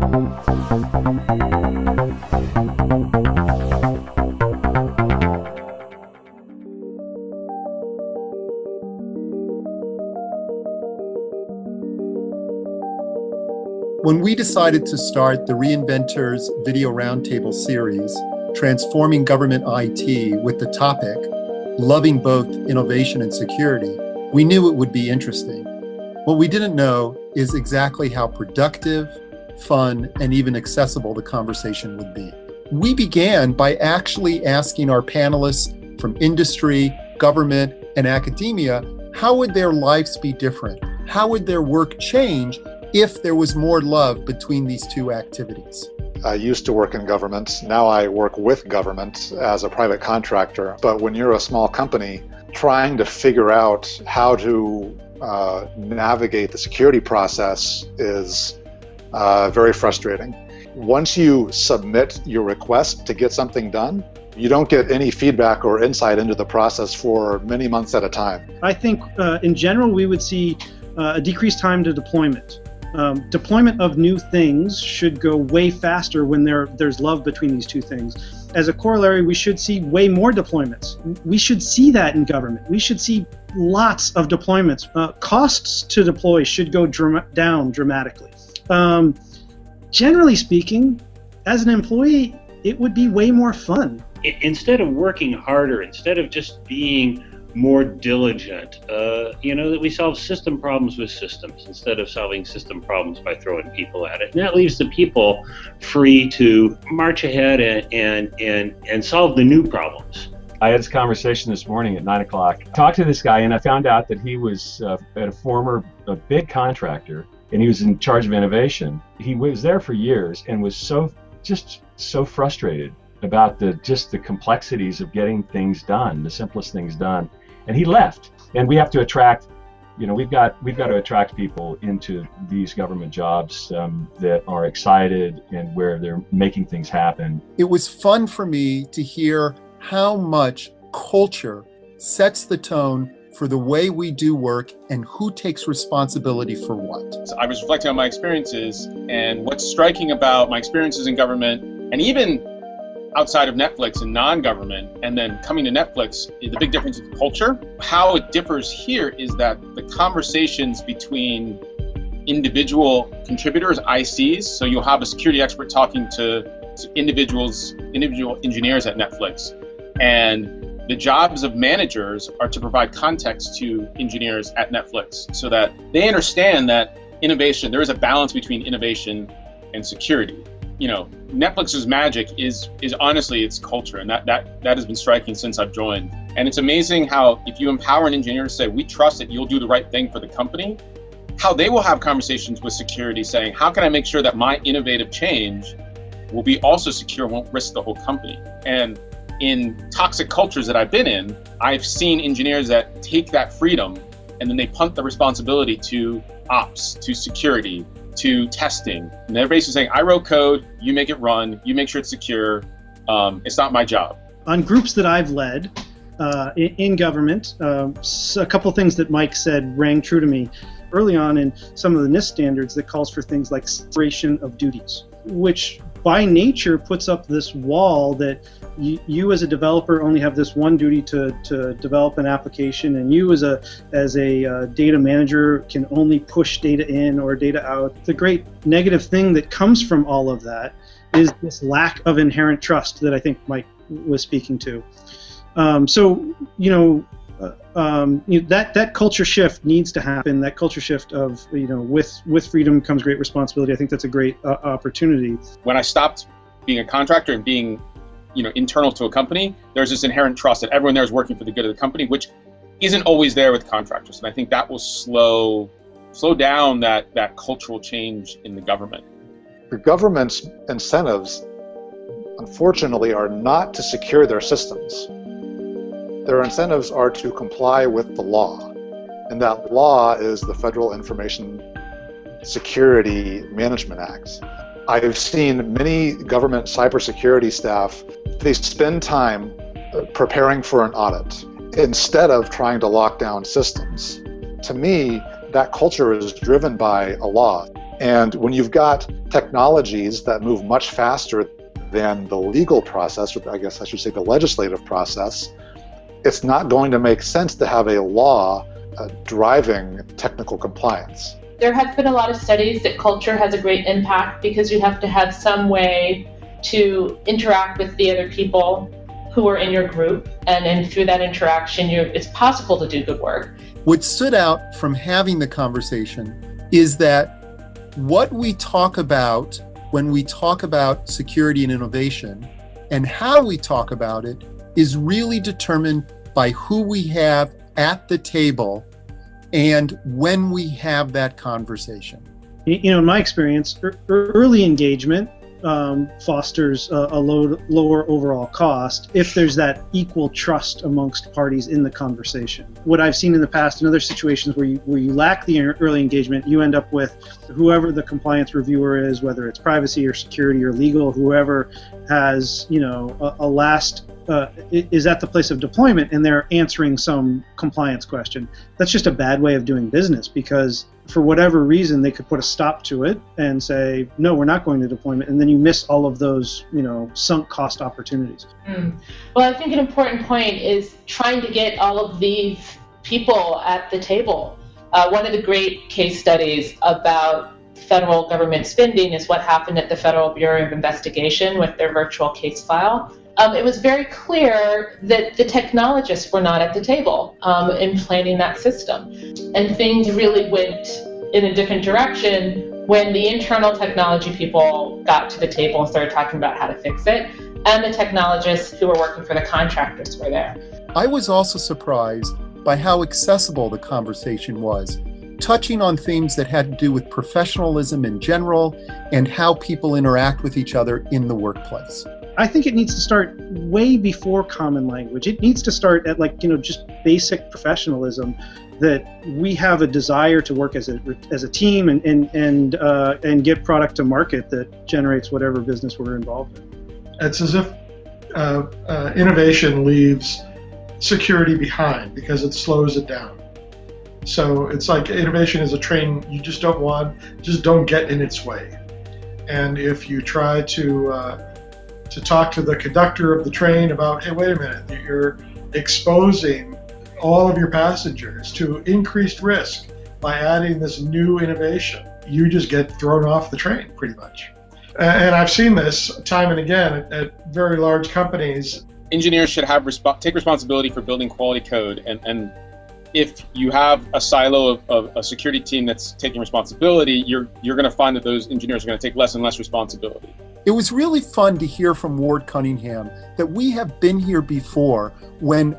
When we decided to start the Reinventors Video Roundtable series, Transforming Government IT, with the topic, Loving Both Innovation and Security, we knew it would be interesting. What we didn't know is exactly how productive, fun, and even accessible the conversation would be. We began by actually asking our panelists from industry, government, and academia, how would their lives be different? How would their work change if there was more love between these two activities? I used to work in government. Now I work with government as a private contractor. But when you're a small company, trying to figure out how to navigate the security process is very frustrating. Once you submit your request to get something done, you don't get any feedback or insight into the process for many months at a time. I think in general, we would see a decreased time to deployment. Deployment of new things should go way faster when there's love between these two things. As a corollary, we should see way more deployments. We should see that in government. We should see lots of deployments. Costs to deploy should go down dramatically. Generally speaking, as an employee, it would be way more fun. Instead of working harder, instead of just being more diligent, that we solve system problems with systems instead of solving system problems by throwing people at it. And that leaves the people free to march ahead and solve the new problems. I had this conversation this morning at 9 o'clock. Talked to this guy and I found out that he was at a big contractor and he was in charge of innovation. He was there for years and was so frustrated about the complexities of getting things done, the simplest things done. And he left. And we have to attract, we've got to attract people into these government jobs that are excited and where they're making things happen. It was fun for me to hear how much culture sets the tone for the way we do work and who takes responsibility for what. So I was reflecting on my experiences, and what's striking about my experiences in government, and even outside of Netflix and non-government, and then coming to Netflix, the big difference is culture. How it differs here is that the conversations between individual contributors, ICs, so you'll have a security expert talking to individual engineers at Netflix, and the jobs of managers are to provide context to engineers at Netflix so that they understand that innovation, there is a balance between innovation and security. Netflix's magic is honestly its culture, and that has been striking since I've joined. And it's amazing how if you empower an engineer to say, we trust that you'll do the right thing for the company, how they will have conversations with security saying, how can I make sure that my innovative change will be also secure, won't risk the whole company? And in toxic cultures that I've been in, I've seen engineers that take that freedom and then they punt the responsibility to ops, to security, to testing. And they're basically saying, I wrote code, you make it run, you make sure it's secure, it's not my job. On groups that I've led in government, a couple things that Mike said rang true to me early on in some of the NIST standards that calls for things like separation of duties, which by nature puts up this wall that you as a developer only have this one duty to develop an application, and you as a data manager can only push data in or data out. The great negative thing that comes from all of that is this lack of inherent trust that I think Mike was speaking to. That culture shift needs to happen. That culture shift of, with freedom comes great responsibility. I think that's a great opportunity. When I stopped being a contractor and being, internal to a company, there's this inherent trust that everyone there is working for the good of the company, which isn't always there with contractors. And I think that will slow down that cultural change in the government. The government's incentives, unfortunately, are not to secure their systems. Their incentives are to comply with the law, and that law is the Federal Information Security Management Act. I've seen many government cybersecurity staff, they spend time preparing for an audit instead of trying to lock down systems. To me, that culture is driven by a law. And when you've got technologies that move much faster than the legal process, or I guess I should say the legislative process, it's not going to make sense to have a law driving technical compliance. There have been a lot of studies that culture has a great impact because you have to have some way to interact with the other people who are in your group, and then through that interaction, it's possible to do good work. What stood out from having the conversation is that what we talk about when we talk about security and innovation and how we talk about it is really determined by who we have at the table and when we have that conversation. In my experience, early engagement fosters a lower overall cost if there's that equal trust amongst parties in the conversation. What I've seen in the past in other situations where you lack the early engagement, you end up with whoever the compliance reviewer is, whether it's privacy or security or legal, whoever has a last is at the place of deployment and they're answering some compliance question. That's just a bad way of doing business, because for whatever reason they could put a stop to it and say, no, we're not going to deployment, and then you miss all of those sunk cost opportunities. Well, I think an important point is trying to get all of these people at the table. One of the great case studies about federal government spending is what happened at the Federal Bureau of Investigation with their virtual case file. It was very clear that the technologists were not at the table in planning that system. And things really went in a different direction when the internal technology people got to the table and started talking about how to fix it, and the technologists who were working for the contractors were there. I was also surprised by how accessible the conversation was, touching on themes that had to do with professionalism in general and how people interact with each other in the workplace. I think it needs to start way before common language. It needs to start at just basic professionalism, that we have a desire to work as a team and get product to market that generates whatever business we're involved in. It's as if innovation leaves security behind because it slows it down. So it's like innovation is a train you just don't get in its way. And if you try to talk to the conductor of the train about, hey, wait a minute, you're exposing all of your passengers to increased risk by adding this new innovation, you just get thrown off the train pretty much. And I've seen this time and again at very large companies. Engineers should have take responsibility for building quality code, and if you have a silo of a security team that's taking responsibility, you're going to find that those engineers are going to take less and less responsibility. It was really fun to hear from Ward Cunningham that we have been here before when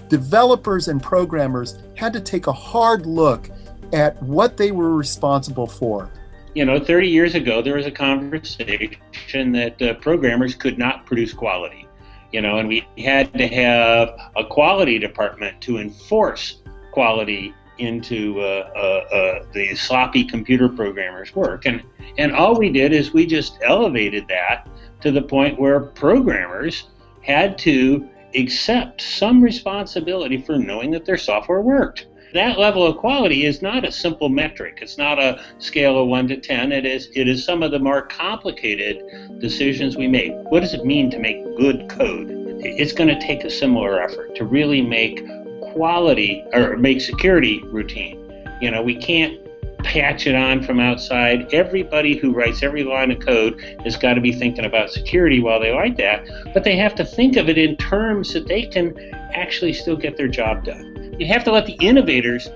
developers and programmers had to take a hard look at what they were responsible for. 30 years ago, there was a conversation that programmers could not produce quality, and we had to have a quality department to enforce quality into the sloppy computer programmers' work. And all we did is we just elevated that to the point where programmers had to accept some responsibility for knowing that their software worked. That level of quality is not a simple metric. It's not a scale of 1 to 10. It is some of the more complicated decisions we make. What does it mean to make good code? It's going to take a similar effort to really make quality or make security routine. We can't patch it on from outside. Everybody who writes every line of code has got to be thinking about security while they write that, but they have to think of it in terms that they can actually still get their job done. You have to let the innovators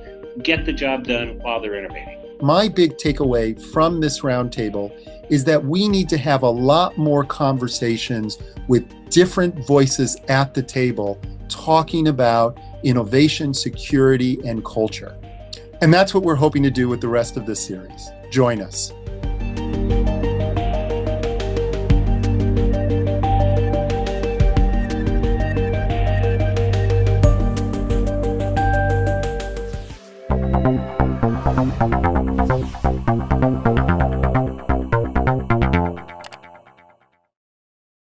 get the job done while they're innovating. My big takeaway from this roundtable is that we need to have a lot more conversations with different voices at the table talking about innovation, security, and culture. And that's what we're hoping to do with the rest of this series. Join us.